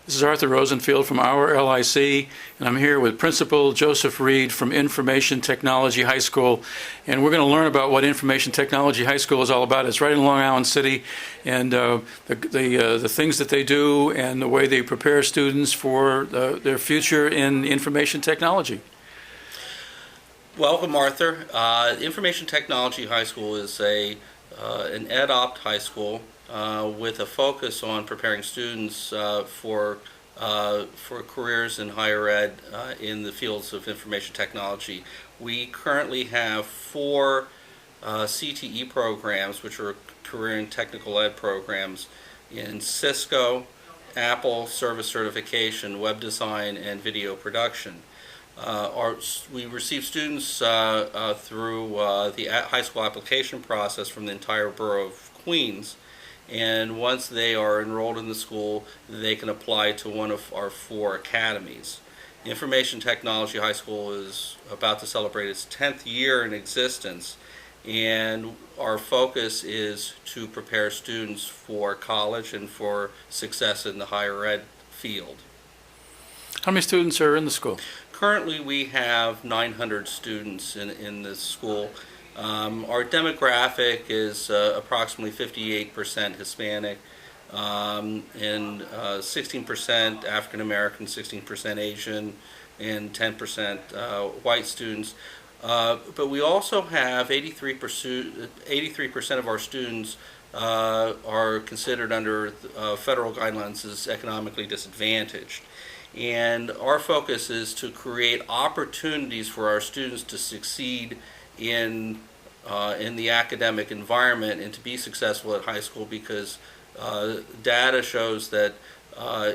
This is Arthur Rosenfield from our LIC, and I'm here with Principal Joseph Reed from Information Technology High School, and we're going to learn about what Information Technology High School is all about. It's right in Long Island City, and the things that they do and the way they prepare students for their future in information technology. Welcome, Arthur. Information Technology High School is an ed-opt high school with a focus on preparing students for careers in higher ed in the fields of information technology. We currently have 4 CTE programs, which are career and technical ed programs, in Cisco, Apple, service certification, web design, and video production. We receive students through the high school application process from the entire borough of Queens, and once they are enrolled in the school, they can apply to one of our 4 academies. Information Technology High School is about to celebrate its 10th year in existence, and our focus is to prepare students for college and for success in the higher ed field. How many students are in the school? Currently, we have 900 students in this school. Our demographic is approximately 58% Hispanic, and 16% African American, 16% Asian, and 10% white students. But we also have 83% of our students are considered under federal guidelines as economically disadvantaged. And our focus is to create opportunities for our students to succeed in the academic environment and to be successful at high school, because data shows that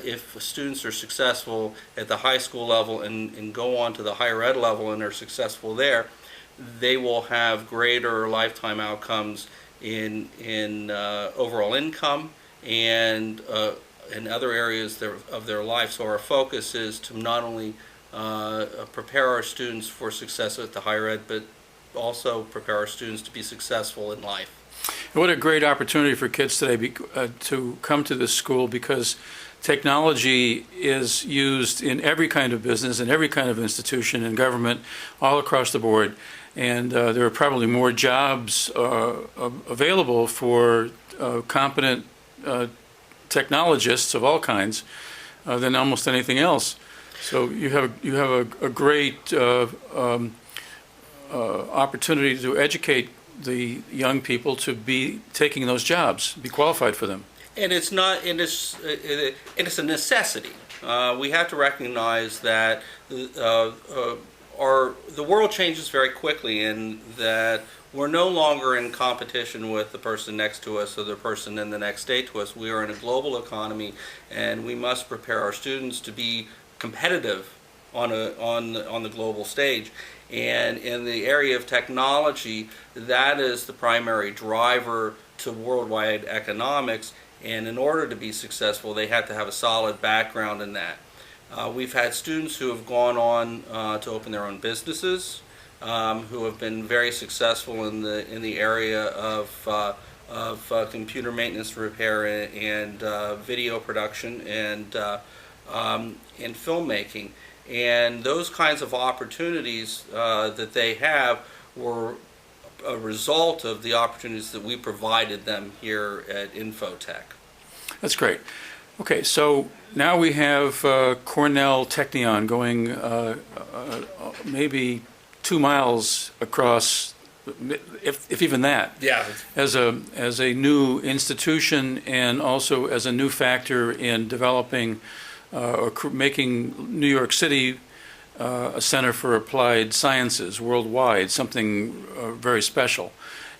if students are successful at the high school level and go on to the higher ed level and are successful there, they will have greater lifetime outcomes in overall income and in other areas of their life. So our focus is to not only prepare our students for success at the higher ed, but also prepare our students to be successful in life. What a great opportunity for kids today to come to this school, because technology is used in every kind of business and every kind of institution and government all across the board. And there are probably more jobs available for competent technologists of all kinds than almost anything else. So you have a great opportunity to educate the young people to be taking those jobs, be qualified for them. And it's not, and it's a necessity. We have to recognize that the world changes very quickly, and that we're no longer in competition with the person next to us or the person in the next state to us. We are in a global economy, and we must prepare our students to be competitive on the global stage. And in the area of technology, that is the primary driver to worldwide economics. And in order to be successful, they have to have a solid background in that. We've had students who have gone on to open their own businesses, who have been very successful in the area of computer maintenance, repair, and video production and filmmaking. And those kinds of opportunities that they have were a result of the opportunities that we provided them here at Infotech. That's great. Okay, so now we have Cornell Technion going maybe 2 miles across, if even that. Yeah. As a new institution, and also as a new factor in developing or making New York City a center for applied sciences worldwide, something very special.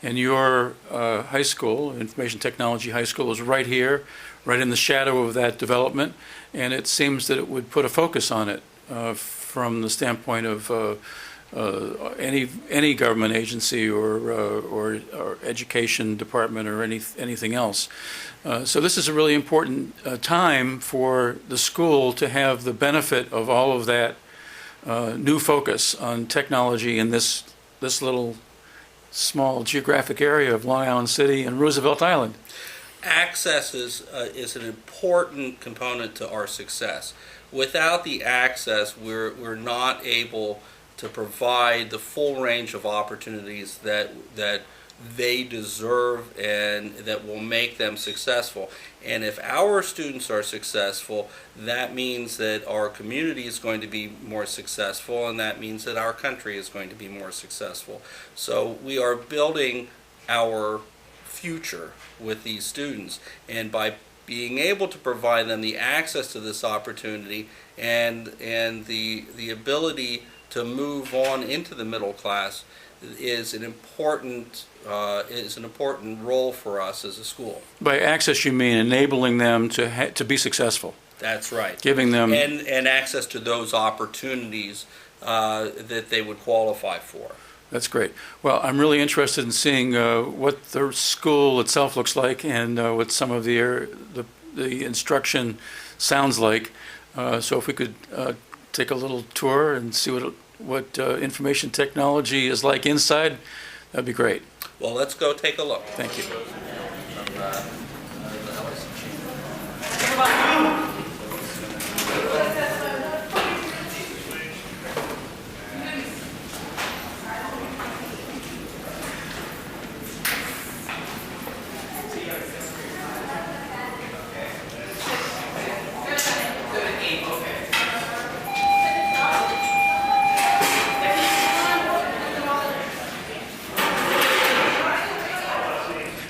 And your high school, Information Technology High School, is right here, right in the shadow of that development, and it seems that it would put a focus on it from the standpoint of any government agency or education department or anything else. So this is a really important time for the school to have the benefit of all of that new focus on technology in this little small geographic area of Long Island City and Roosevelt Island. access is an important component to our success. Without the access, we're not able to provide the full range of opportunities that they deserve and that will make them successful. And if our students are successful, that means that our community is going to be more successful, and that means that our country is going to be more successful. So we are building our future with these students, and by being able to provide them the access to this opportunity and the ability to move on into the middle class is an important role for us as a school. By access, you mean enabling them to be successful. That's right. Giving them and access to those opportunities that they would qualify for. That's great. Well, I'm really interested in seeing what the school itself looks like and what some of the instruction sounds like. So if we could take a little tour and see what information technology is like inside, that'd be great. Well, let's go take a look. Thank you.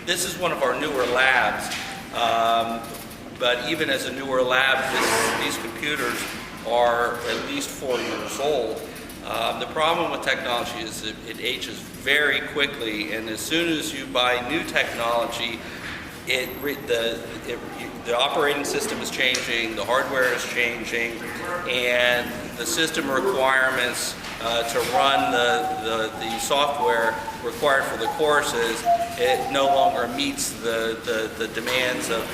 This is one of our newer labs, but even as a newer lab, these computers are at least 4 years old. The problem with technology is that it ages very quickly, and as soon as you buy new technology, the operating system is changing, the hardware is changing, and the system requirements to run the software required for the courses, it no longer meets the demands of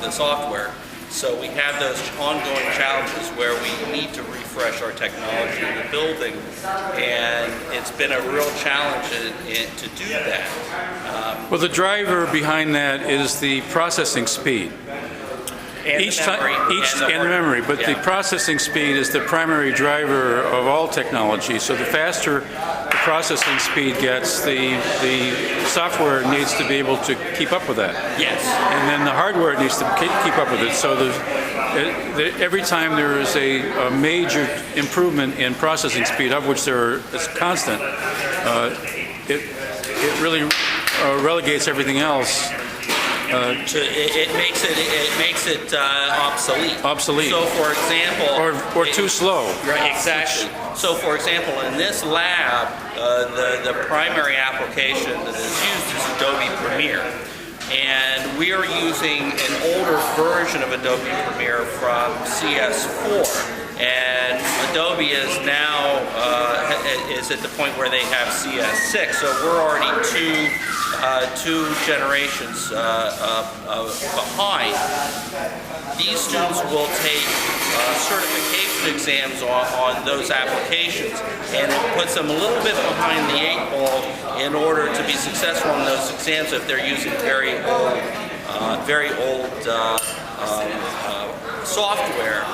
the software. So we have those ongoing challenges where we need to refresh our technology in the building, and it's been a real challenge to do that. Well, the driver behind that is the processing speed. And The memory, but the processing speed is the primary driver of all technology. So the faster the processing speed gets, the software needs to be able to keep up with that. Yes. And then the hardware needs to keep up with it. So every time there is a major improvement in processing speed, of which is constant, it really relegates everything else. It makes it obsolete. Obsolete. So, for example, or too slow. Right, exactly. So, for example, in this lab, the primary application that is used is Adobe Premiere, and we are using an older version of Adobe Premiere from CS4. And Adobe is now is at the point where they have CS6, so we're already two generations behind. These students will take certification exams on those applications, and it puts them a little bit behind the 8 ball in order to be successful in those exams if they're using very old software.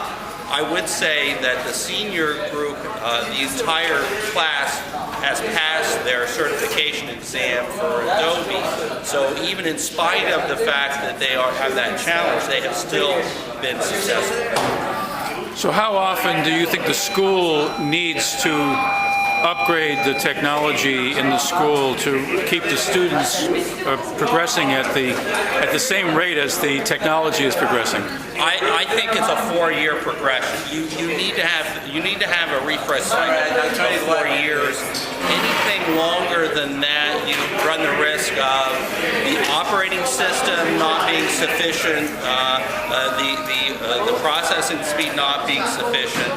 I would say that the senior group, the entire class, has passed their certification exam for Adobe. So even in spite of the fact that they have that challenge, they have still been successful. So how often do you think the school needs to upgrade the technology in the school to keep the students progressing at the same rate as the technology is progressing? I think it's a 4-year progression. You need to have a refresh cycle of 4 years. Anything longer than that, you run the risk of the operating system not being sufficient, the processing speed not being sufficient,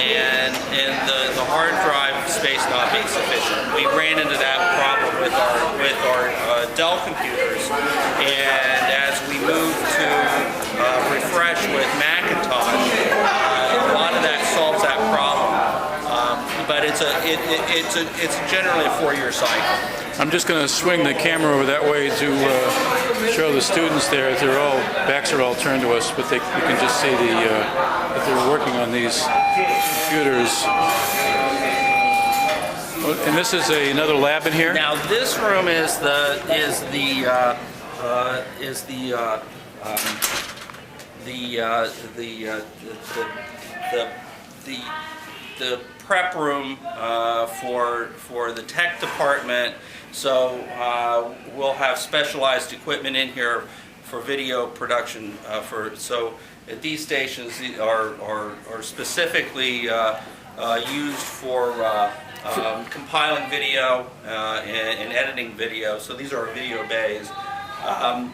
and the hard drive space not being sufficient. We ran into that problem with our Dell computers, and as we moved to refresh with Macintosh, a lot of that solves that problem. But it's generally a 4-year cycle. I'm just going to swing the camera over that way to show the students there. They're all, backs are all turned to us, but you can just see that they're working on these computers. And this is another lab in here? Now this room is the prep room for the tech department. So we'll have specialized equipment in here for video production. So at these stations are specifically used for compiling video and editing video. So these are video bays.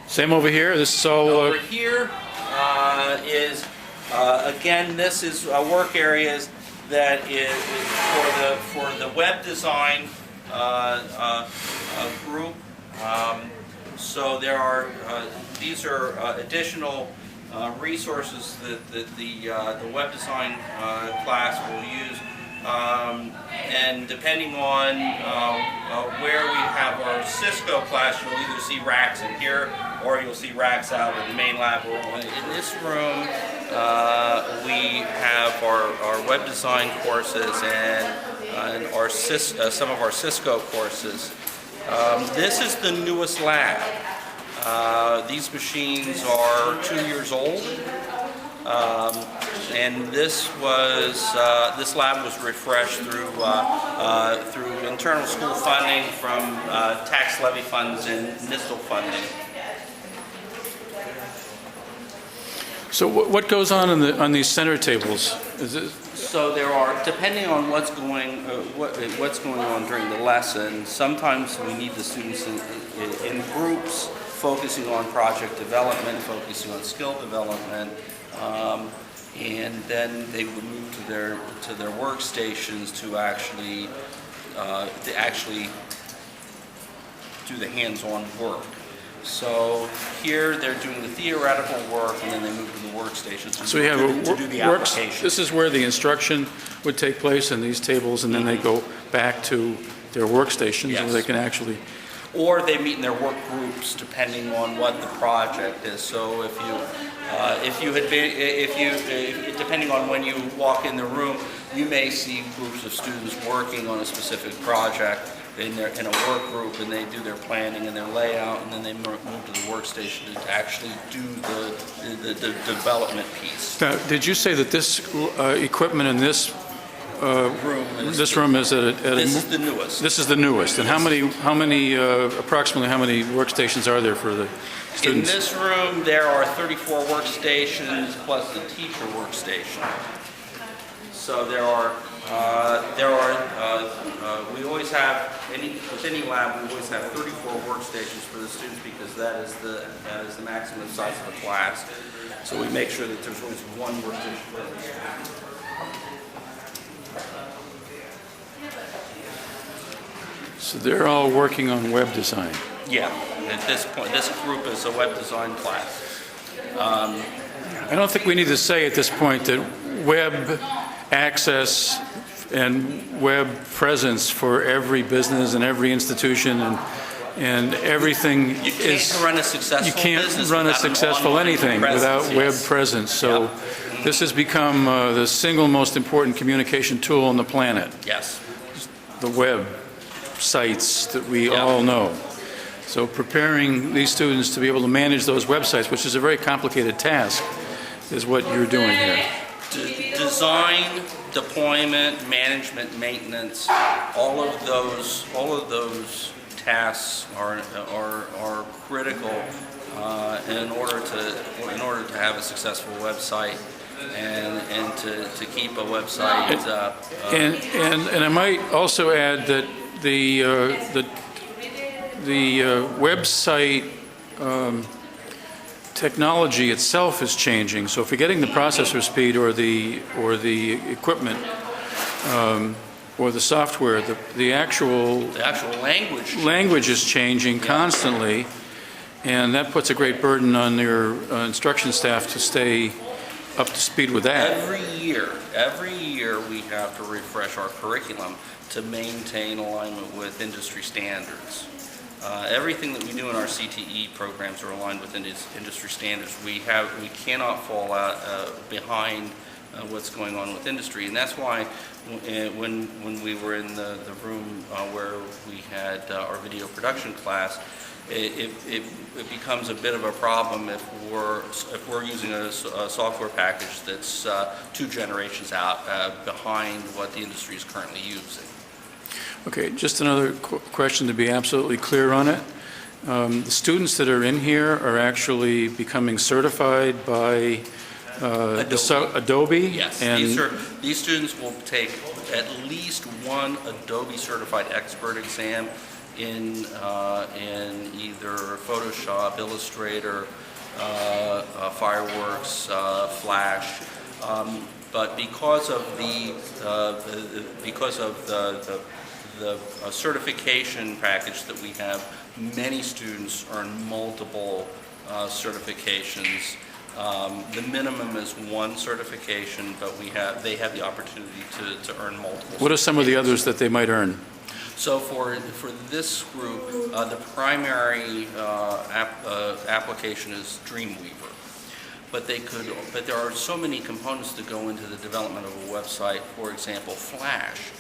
Same over here. This is all over here is again. This is work areas that is for the web design group. So there are these are additional resources that the web design class will use. And depending on where we have our Cisco class, you'll either see racks in here or you'll see racks out in the main lab. In this room, we have our web design courses and some of our Cisco courses. This is the newest lab. These machines are 2 years old. And this lab was refreshed through internal school funding from tax levy funds and NISTL funding. So what goes on these center tables? So there are, depending on what's going on during the lesson, sometimes we need the students in groups focusing on project development, focusing on skill development. And then they would move to their workstations to actually do the hands-on work. So here they're doing the theoretical work, and then they move to the workstations to do the application. This is where the instruction would take place in these tables, and then they go back to their workstations, yes. where they can actually. Or they meet in their work groups, depending on what the project is. So depending on when you walk in the room, you may see groups of students working on a specific project in a work group, and they do their planning and their layout, and then they move to the workstation to actually do the development piece. Now, did you say that this equipment in this room is this is the newest. This is the newest. And approximately how many workstations are there for the students? In this room, there are 34 workstations plus the teacher workstation. So we always have, with any lab, we always have 34 workstations for the students because that is the maximum size of a class. So we make sure that there's always one workstation for every student. So they're all working on web design. Yeah, at this point, this group is a web design class. I don't think we need to say at this point that web access and web presence for every business and every institution and everything you can't run a successful you can't business run a without successful anything without yes. web presence. So this has become the single most important communication tool on the planet. Yes. The web sites that we all know. So preparing these students to be able to manage those websites, which is a very complicated task, is what you're doing here. Design, deployment, management, maintenance, all of those tasks are critical in order to have a successful website and to keep a website. And I might also add that the website technology itself is changing. So if you're getting the processor speed or the equipment or the software, the actual language is changing constantly, and that puts a great burden on your instruction staff to stay up to speed with that. Every year we have to refresh our curriculum to maintain alignment with industry standards. Everything that we do in our CTE programs are aligned with industry standards. We cannot fall out behind what's going on with industry, and that's why when we were in the room where we had our video production class, it becomes a bit of a problem if we're using a software package that's 2 generations out behind what the industry is currently using. Okay, just another question to be absolutely clear on it. The students that are in here are actually becoming certified by Adobe? Yes, And these students will take at least one Adobe certified expert exam in either Photoshop, Illustrator, Fireworks, Flash, but because of the certification package that we have, many students earn multiple certifications. The minimum is 1 certification, but they have the opportunity to earn multiple. what are some of the others that they might earn? So for this group, the primary application is Dreamweaver. But there are so many components that go into the development of a website. For example, Flash.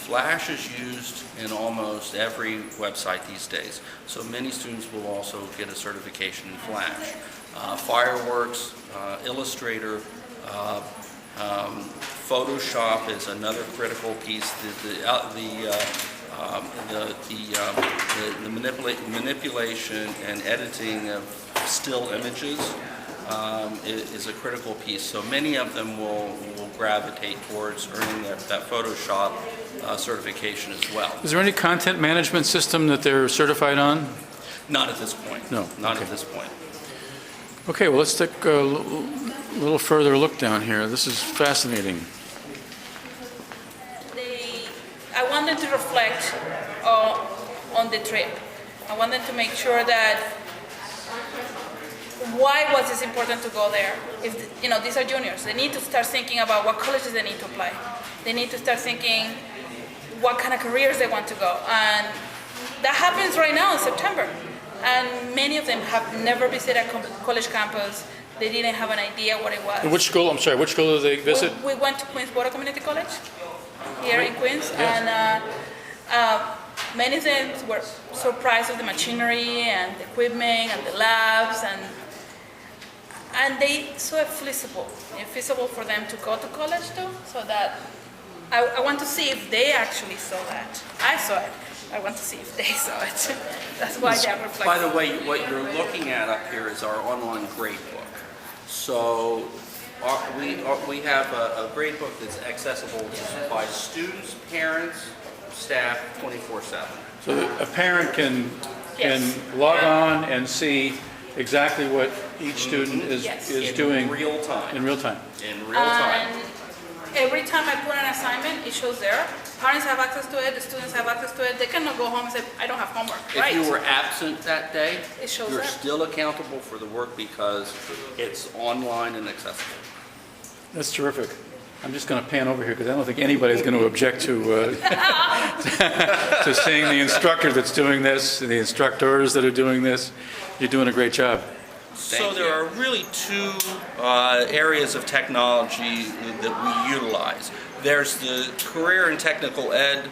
Flash is used in almost every website these days. So many students will also get a certification in Flash. Fireworks, Illustrator, Photoshop is another critical piece. The manipulation and editing of still images is a critical piece. So many of them will gravitate towards earning that Photoshop certification as well. Is there any content management system that they're certified on? Not at this point. No. Not Okay. at this point. Okay, well, let's take a little further look down here. This is fascinating. I wanted to reflect on the trip. I wanted to make sure that why was it important to go there? If these are juniors, they need to start thinking about what colleges they need to apply. They need to start thinking what kind of careers they want to go, and that happens right now in September. And many of them have never visited a college campus. They didn't have an idea what it was. Which school, I'm sorry, which school did they visit? We went to Queensboro Community College here in Queens, Yes. and many of them were surprised with the machinery and the equipment and the labs, and they saw it feasible for them to go to college too. So that I want to see if they actually saw that. I saw it. I want to see if they saw it. That's why they reflect. By the way, what you're looking at up here is our online grade book. So we have a grade book that's accessible by students, parents, staff, 24/7. So that a parent can Yes. log on and see exactly what each student is Yes. doing In real time. in real time. In real time. And every time I put an assignment, it shows there. Parents have access to it, the students have access to it. They cannot go home and say, I don't have homework. If you were absent that day, It shows you're there. still accountable for the work because it's online and accessible. That's terrific. I'm just going to pan over here because I don't think anybody's going to object to to seeing the instructor that's doing this, the instructors that are doing this. You're doing a great job. So there are really 2 areas of technology that we utilize. There's the career and technical ed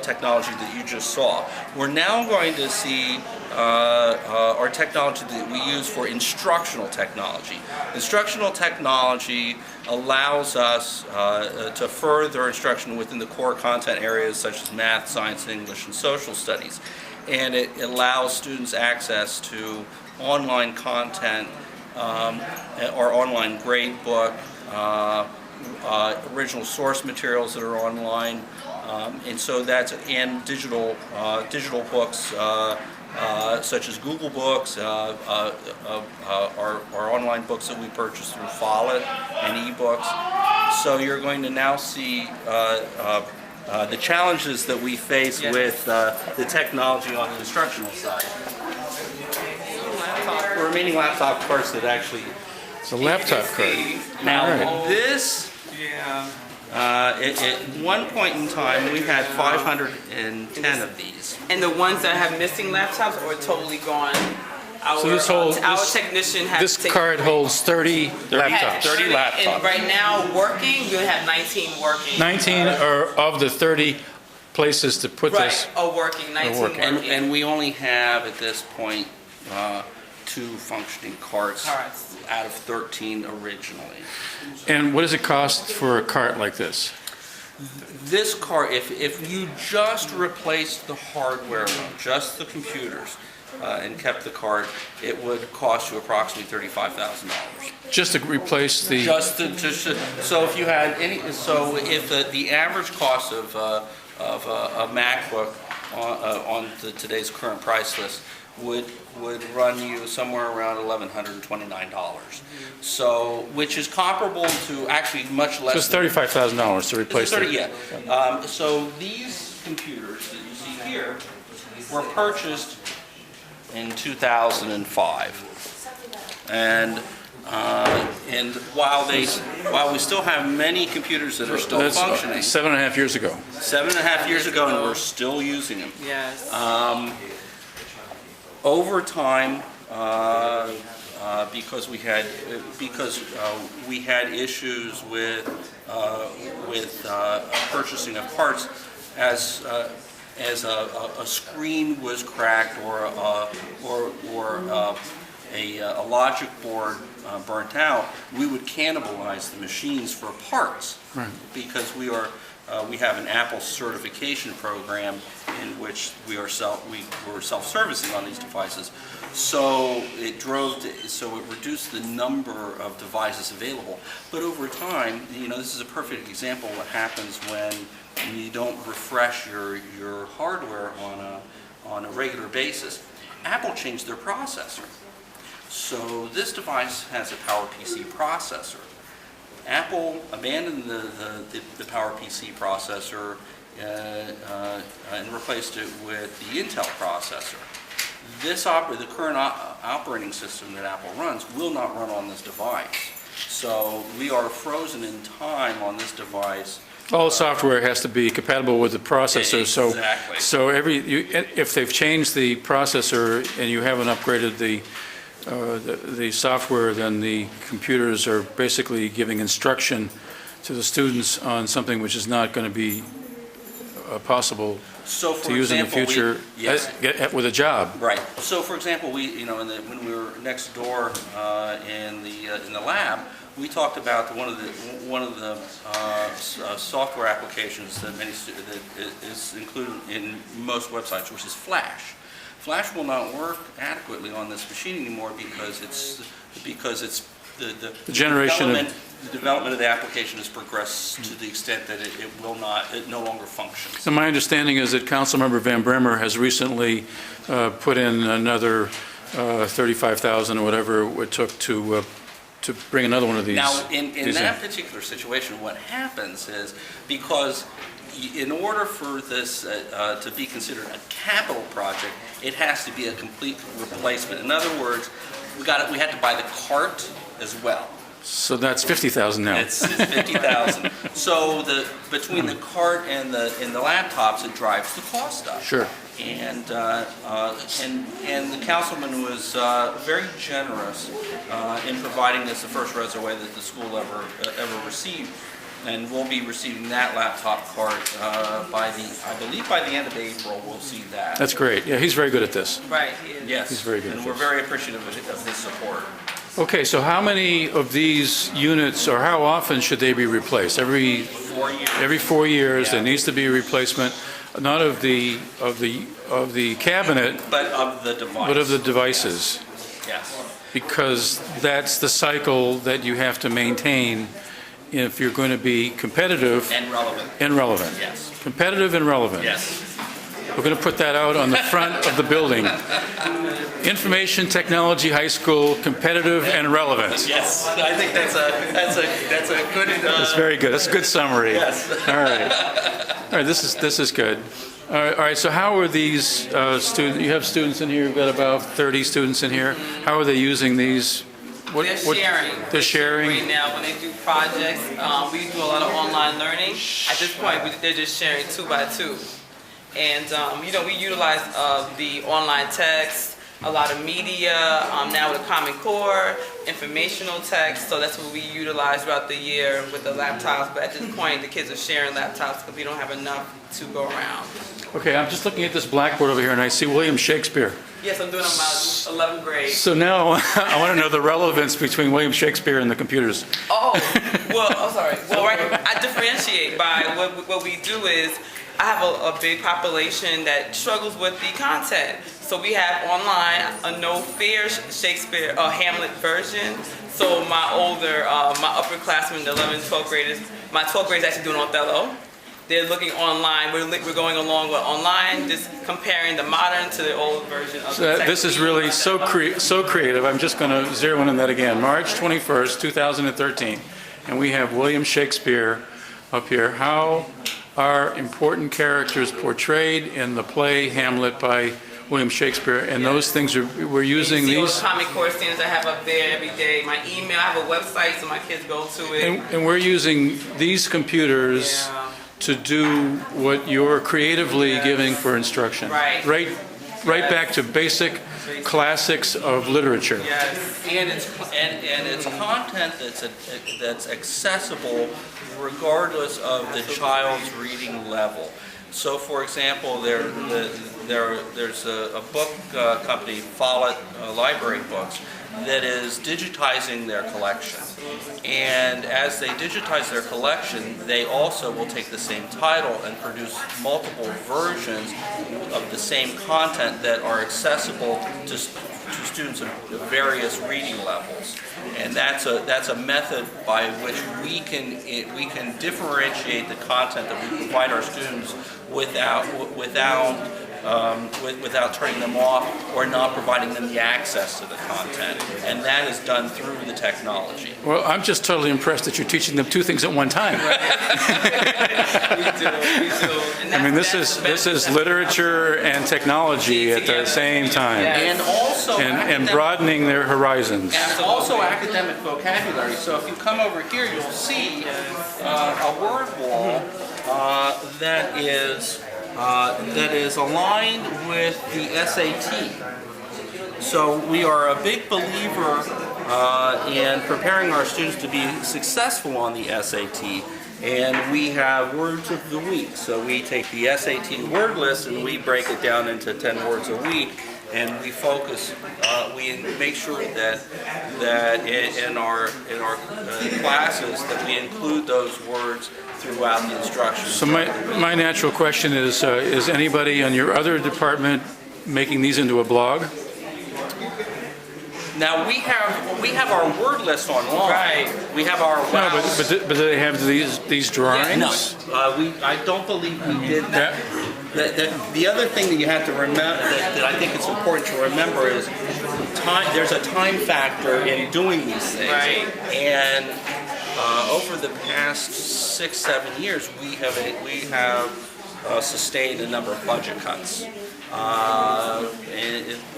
technology that you just saw. We're now going to see our technology that we use for instructional technology. Instructional technology allows us to further instruction within the core content areas such as math, science, English, and social studies. And it allows students access to online content, our online grade book, original source materials that are online, and so that's and digital books such as Google Books, our online books that we purchase through Follett, and ebooks. So you're going to now see the challenges that we face with the technology on the instructional side. The remaining laptop parts that actually It's a laptop cart. Now, All right. this, at one point in time, we had 510 of these. And the ones that have missing laptops are totally gone. So this whole- our this- technician has This taken- cart holds 30 laptops. 30 laptops. And right now, working, you have 19 working. 19 are of the 30 places to put this. Right, working, 19 working. working. And we only have, at this point, 2 functioning carts Carts. out of 13 originally. And what does it cost for a cart like this? This cart, if you just replaced the hardware, just the computers, and kept the cart, it would cost you approximately $35,000. Just to replace the, So if you had any, so if the average cost of a MacBook on today's current price list would run you somewhere around $1,129. So, which is comparable to actually much less. so it's than- $35,000 to replace It's 30, it. yeah. So these computers that you see here were purchased in 2005. And while we still have many computers that are still That's functioning, 7.5 years ago. 7.5 years ago, and we're still using them. Yes. Over time, because we had issues with purchasing of parts, as a screen was cracked or a logic board burnt out, we would cannibalize the machines for parts. Right. Because we have an Apple certification program in which we were self-servicing on these devices. So it reduced the number of devices available. But over time, this is a perfect example of what happens when you don't refresh your hardware on a regular basis. Apple changed their processor. So this device has a PowerPC processor. Apple abandoned the PowerPC processor and replaced it with the Intel processor. The current operating system that Apple runs will not run on this device. So we are frozen in time on this device. All software has to be compatible with the processor. Exactly. So if they've changed the processor and you haven't upgraded the software, then the computers are basically giving instruction to the students on something which is not going to be possible So for to use in the example, future with a job. Right. So, for example, when we were next door in the lab, we talked about one of the software applications that is included in most websites, which is Flash. Flash will not work adequately on this machine anymore because the development of the application has progressed to the extent that it no longer functions. So my understanding is that Councilmember Van Bremer has recently put in another 35,000 or whatever it took to bring another one of these. Now, in these that particular situation, what happens is, because in order for this to be considered a capital project, it has to be a complete replacement. In other words, we had to buy the cart as well. So that's 50,000 now. It's 50,000. So between the cart and the laptops, it drives the cost up. Sure. And the councilman was very generous in providing us the first resume that the school ever received, and we'll be receiving that laptop cart I believe by the end of April. We'll see that. That's great. Yeah, he's very good at this. Right, he is. Yes, He's very good and at we're this. very appreciative of his support. Okay, so how many of these units, or how often should they be replaced? Every 4 years. 4 years, Yeah. there needs to be a replacement, not of the cabinet, But of the device. but of the devices, Yes. because that's the cycle that you have to maintain if you're going to be competitive And relevant. and relevant. Yes. Competitive and relevant. Yes. We're going to put that out on the front of the building. Information Technology High School, competitive and relevant. Yes. I think that's a good. That's very good. That's a good summary. Yes. All right. All right. This is good. All right. So how are these students? You have students in here. You've got about 30 students in here. How are they using these They're sharing. They're sharing? Right now, when they do projects, we do a lot of online learning. At this point, they're just sharing 2 by 2. And, we utilize the online text, a lot of media, now with the Common Core, informational text, so that's what we utilize throughout the year with the laptops. But at this point, the kids are sharing laptops because we don't have enough to go around. Okay, I'm just looking at this blackboard over here, and I see William Shakespeare. Yes, I'm doing about 11th grade. So now I want to know the relevance between William Shakespeare and the computers. Oh, well, I'm sorry. Well, right, I differentiate by what we do is I have a big population that struggles with the content. So we have online a no fear Shakespeare Hamlet version. So my upperclassmen, the 11th, 12th graders, my 12th graders actually doing Othello. They're looking online. We're going along with online, just comparing the modern to the old version of the text. This is really so creative. I'm just going to zero in on that again. March 21st, 2013, and we have William Shakespeare up here. How are important characters portrayed in the play Hamlet by William Shakespeare? And those things we're using these. these. The Common Core standards I have up there every day. My email, I have a website so my kids go to it. And we're using these computers to do what you're creatively giving for instruction. Right back to basic classics of literature. Yes, and it's content that's accessible regardless of the child's reading level. So, for example, there's a book company, Follett Library Books, that is digitizing their collection. And as they digitize their collection, they also will take the same title and produce multiple versions of the same content that are accessible to students of various reading levels. And that's a method by which we can differentiate the content that we provide our students without turning them off or not providing them the access to the content. And that is done through the technology. Well, I'm just totally impressed that you're teaching them 2 things at one time. We do. I mean, this is literature and technology at the same time, And also and broadening their horizons. and also academic vocabulary. So if you come over here, you'll see a word wall that is aligned with the SAT. So we are a big believer in preparing our students to be successful on the SAT. And we have words of the week. So we take the SAT word list and we break it down into 10 words a week. And we focus, we make sure that in our classes that we include those words throughout the instruction. So my natural question is anybody on your other department making these into a blog? Now we have our word list online. Right. We have our No, but do they have these drawings? No, I don't believe we did that. The other thing that you have to remember, that I think it's important to remember, is time. There's a time factor in doing these things. Right. And over the past 6-7 years, we have sustained a number of budget cuts.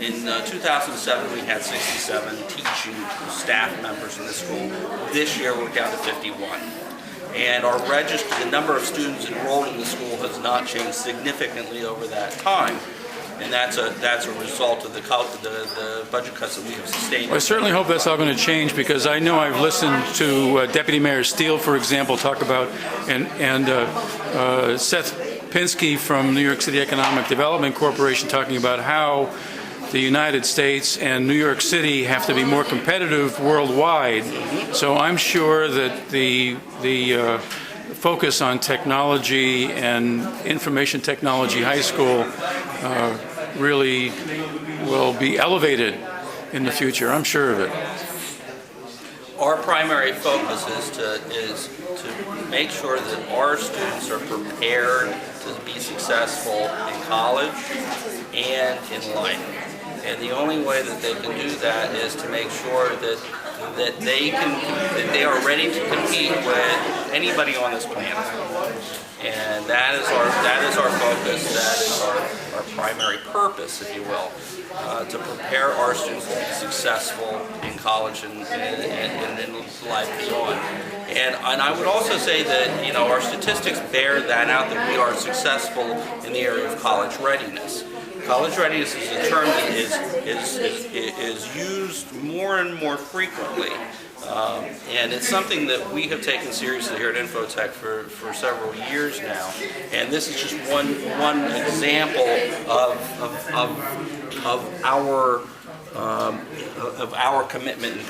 In 2007, we had 67 teaching staff members in the school. This year, we're down to 51. And the number of students enrolled in the school has not changed significantly over that time. And that's a result of the budget cuts that we have sustained. Well, I certainly hope that's all going to change, because I know I've listened to Deputy Mayor Steele, for example, talk about, and Seth Pinsky from New York City Economic Development Corporation talking about how the United States and New York City have to be more competitive worldwide. So I'm sure that the focus on technology and information technology high school really will be elevated in the future. I'm sure of it. Our primary focus is to make sure that our students are prepared to be successful in college and in life. And the only way that they can do that is to make sure that that they are ready to compete with anybody on this planet. And that is our focus. That is our primary purpose, if you will, to prepare our students to be successful in college and in life beyond. And I would also say that, you know, our statistics bear that out, that we are successful in the area of college readiness. College readiness is a term that is used more and more frequently. And it's something that we have taken seriously here at Infotech for several years now. And this is just one example of our commitment in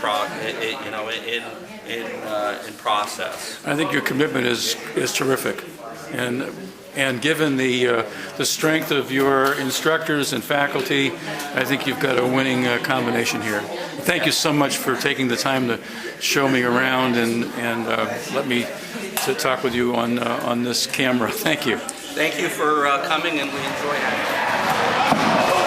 process. I think your commitment is terrific, and given the strength of your instructors and faculty, I think you've got a winning combination here. Thank you so much for taking the time to show me around and let me to talk with you on this camera. Thank you. Thank you for coming, and we enjoy having you.